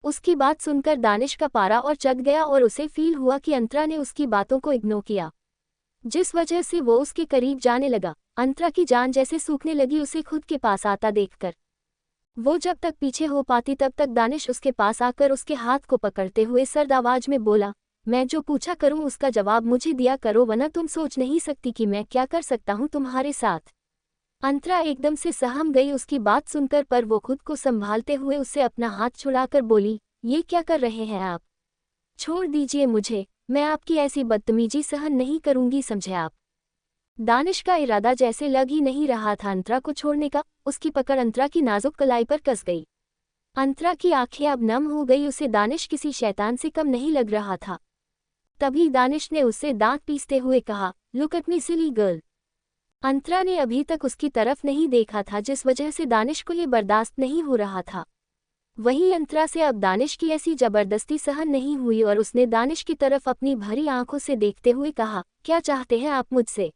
उसकी बात सुनकर दानिश का पारा और चढ़ गया और उसे फील हुआ कि अंतरा ने उसकी बातों को इग्नोर किया, जिस वजह से वो उसके करीब जाने लगा। अंतरा की जान जैसे सूखने लगी उसे खुद के पास आता देखकर। वो जब तक पीछे हो पाती तब तक दानिश उसके पास आकर उसके हाथ को पकड़ते हुए सर्द आवाज में बोला, मैं जो पूछा करूं उसका जवाब मुझे दिया करो, वरना तुम सोच नहीं सकती कि मैं क्या कर सकता हूं तुम्हारे साथ। अंतरा एकदम से सहम गई उसकी बात सुनकर, पर वो खुद को संभालते हुए उससे अपना हाथ छुड़ाकर बोली, ये क्या कर रहे हैं आप? छोड़ दीजिए मुझे, मैं आपकी ऐसी बदतमीजी सहन नहीं करूंगी, समझे आप? दानिश का इरादा जैसे लग ही नहीं रहा था अंतरा को छोड़ने का। उसकी पकड़ अंतरा की नाजुक कलाई पर कस गई। अंतरा की आंखें अब नम हो गई, उसे दानिश किसी शैतान से कम नहीं लग रहा था। तभी दानिश ने उससे दांत पीसते हुए कहा, look at me silly girl. Antara ने अभी तक उसकी तरफ नहीं देखा था, जिस वजह से दानिश को ये बर्दाश्त नहीं हो रहा था। वहीं अंतरा से अब दानिश की ऐसी जबरदस्ती सहन नहीं हुई और उसने दानिश की तरफ अपनी भरी आंखों से देखते हुए कहा, क्या चाहते हैं आप मुझसे?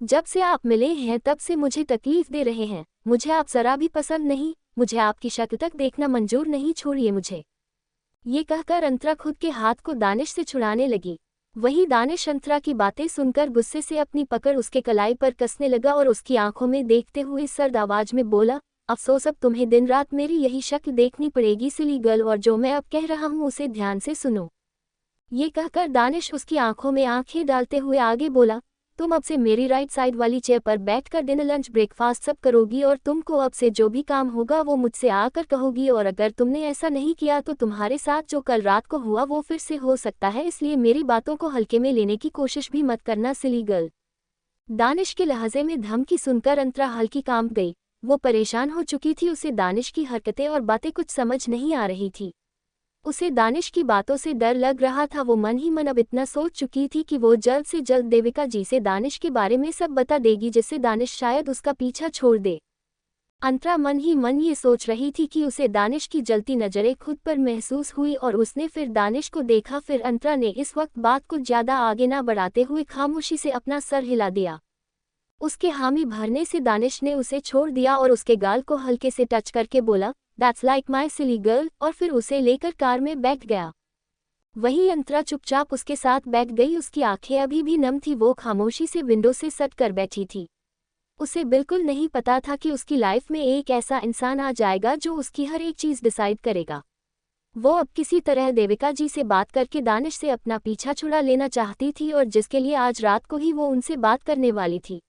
जब से आप मिले हैं तब से मुझे तकलीफ दे रहे हैं। मुझे आप जरा भी पसंद नहीं, मुझे आपकी शक्ल तक देखना मंजूर नहीं, छोड़िए मुझे। ये कहकर अंतरा खुद के हाथ को दानिश से छुड़ाने लगी। वही दानिश अंतरा की बातें सुनकर गुस्से से अपनी पकड़ उसके कलाई पर कसने लगा और उसकी आंखों में देखते हुए सर्द आवाज में बोला, अफसोस अब तुम्हें दिन रात मेरी यही शक्ल देखनी पड़ेगी सिली गर्ल, और जो मैं अब कह रहा हूँ उसे ध्यान से सुनो। ये कहकर दानिश उसकी आंखों में आंखें डालते हुए आगे बोला, तुम अब से मेरी राइट साइड वाली चेयर पर बैठकर डिनर लंच ब्रेकफास्ट सब करोगी और तुमको अब से जो भी काम होगा वो मुझसे आकर कहोगी, और अगर तुमने ऐसा नहीं किया तो तुम्हारे साथ जो कल रात को हुआ वो फिर से हो सकता है, इसलिए मेरी बातों को हल्के में लेने की कोशिश भी मत करना सिली गर्ल। दानिश के लहजे में धमकी सुनकर अंतरा हल्की कांप गई। वो परेशान हो चुकी थी, उसे दानिश की हरकतें और बातें कुछ समझ नहीं आ रही थी। उसे दानिश की बातों से डर लग रहा था। वो मन ही मन अब इतना सोच चुकी थी कि वो जल्द से जल्द देविका जी से दानिश के बारे में सब बता देगी, जिससे दानिश शायद उसका पीछा छोड़ दे। अंतरा मन ही मन ये सोच रही थी कि उसे दानिश की जलती नजरें खुद पर महसूस हुई और उसने फिर दानिश को देखा। फिर अंतरा ने इस वक्त बात को ज्यादा आगे ना बढ़ाते हुए खामोशी से अपना सर हिला दिया। उसके हामी भरने से दानिश ने उसे छोड़ दिया और उसके गाल को हल्के से टच करके बोला, that's like my silly girl, और फिर उसे लेकर कार में बैठ गया। वही अंतरा चुपचाप उसके साथ बैठ गई। उसकी आंखें अभी भी नम थी, वो खामोशी से विंडो से सट कर बैठी थी। उसे बिल्कुल नहीं पता था कि उसकी लाइफ में एक ऐसा इंसान आ जाएगा जो उसकी हर एक चीज़ डिसाइड करेगा। वो अब किसी तरह देविका जी से बात करके दानिश से अपना पीछा छुड़ा लेना चाहती थी, और जिसके लिए आज रात को ही वो उनसे बात करने वाली थी।